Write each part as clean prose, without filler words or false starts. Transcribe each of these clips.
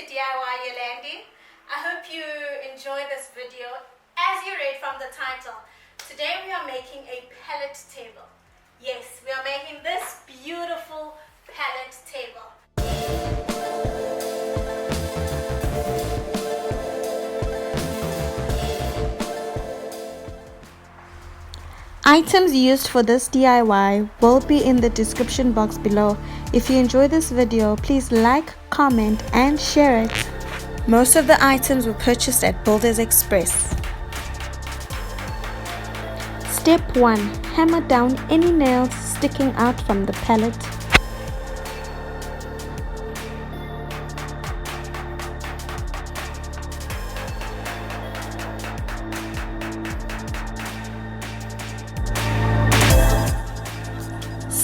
to DIYYolande. I hope you enjoy this video. As you read from the title, today we are making a pallet table. Yes, we are making this beautiful pallet table. Items used for this DIY will be in the description box below. If you enjoy this video, please like, comment and share it. Most of the items were purchased at Builders Express. Step 1. Hammer down any nails sticking out from the pallet.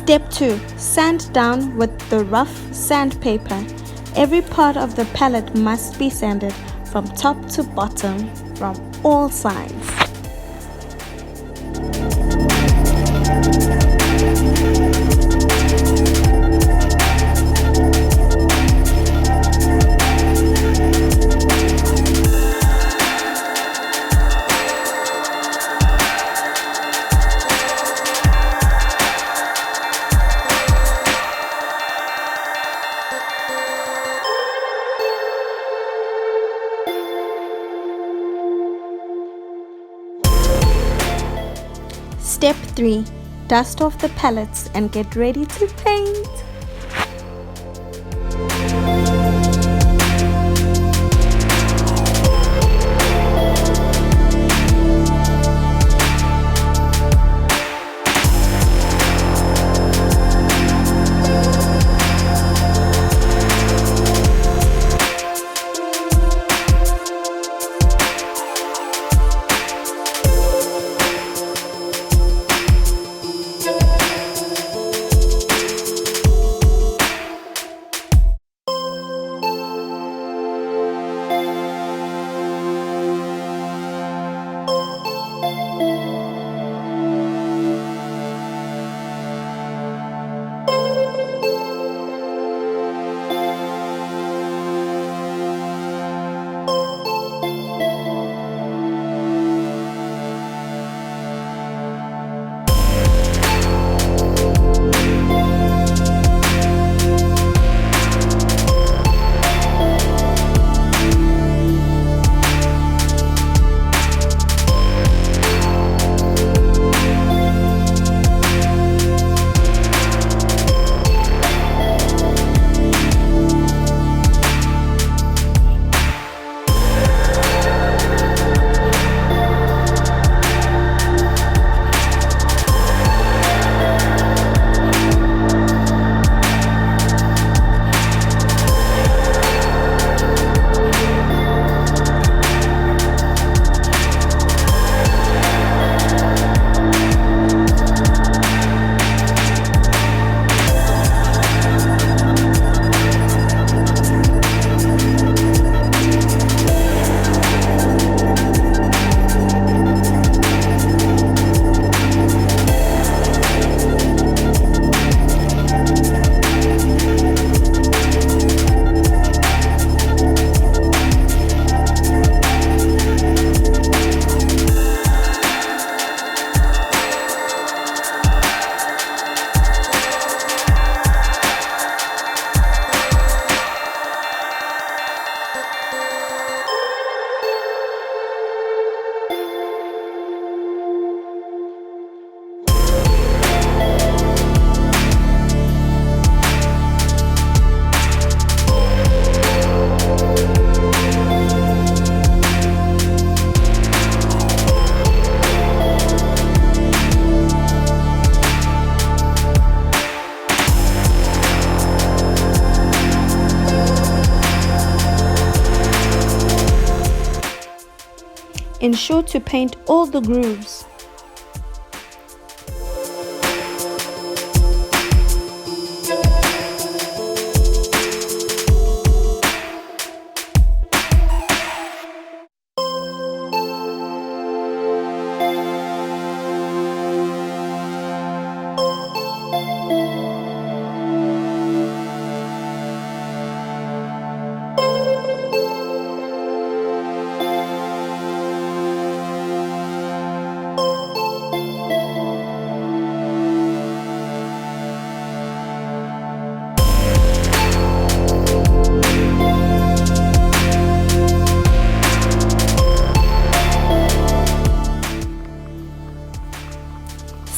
Step 2. Sand down with the rough sandpaper. Every part of the pallet must be sanded from top to bottom from all sides. Step 3. Dust off the pallets and get ready to paint. Ensure to paint all the grooves.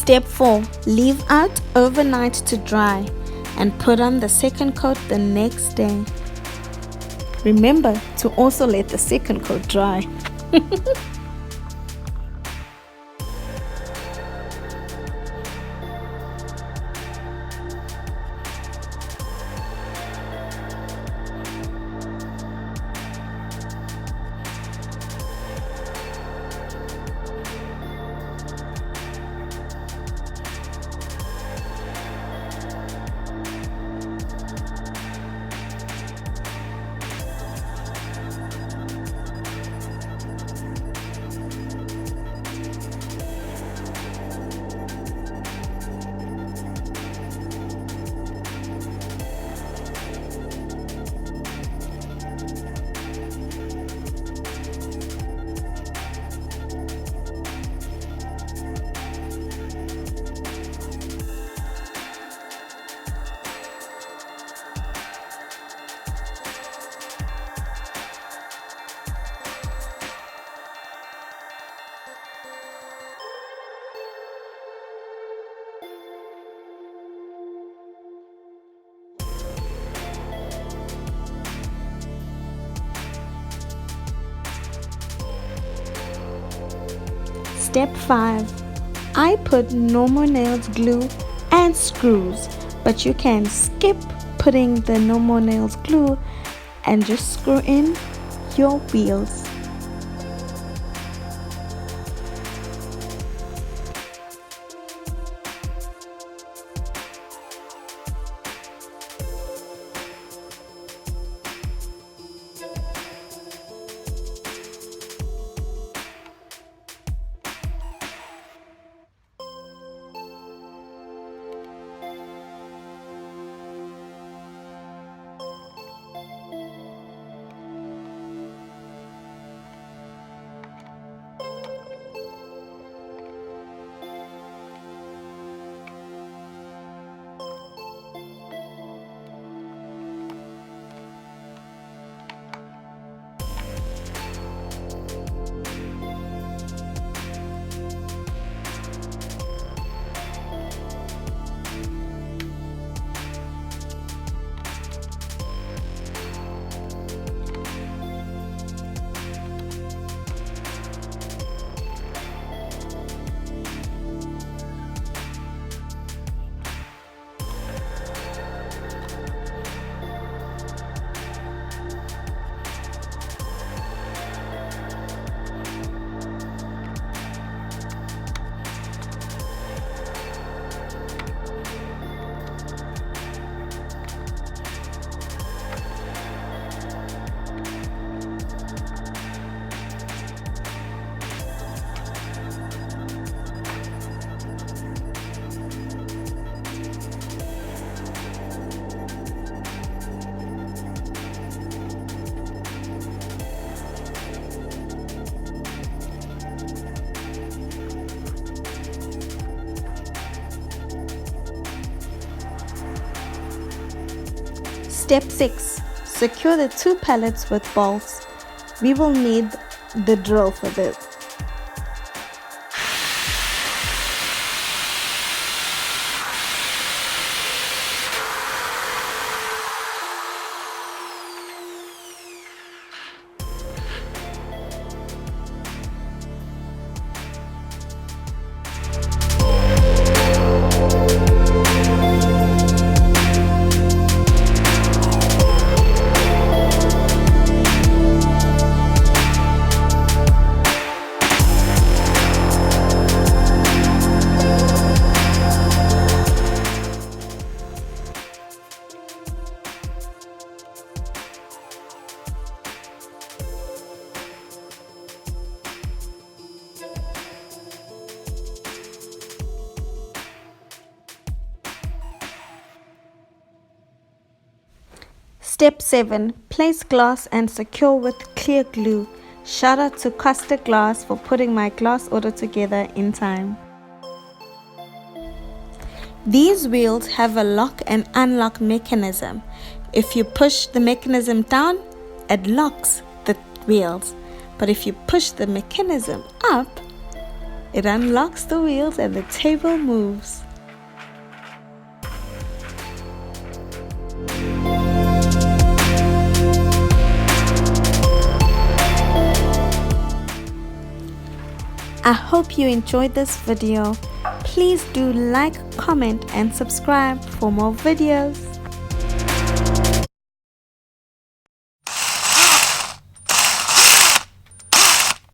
Step 4. Leave out overnight to dry and put on the second coat the next day. Remember to also let the second coat dry. Step 5. I put normal nails glue and screws, but you can skip putting the normal nails glue and just screw in your wheels. Step 6. Secure the 2 pallets with bolts. We will need the drill for this. Step 7. Place glass and secure with clear glue. Shout out to Costa Glass for putting my glass order together in time. These wheels have a lock and unlock mechanism. If you push the mechanism down, it locks the wheels. But if you push the mechanism up, It unlocks the wheels and the table moves. I hope you enjoyed this video. Please do like, comment and subscribe for more videos.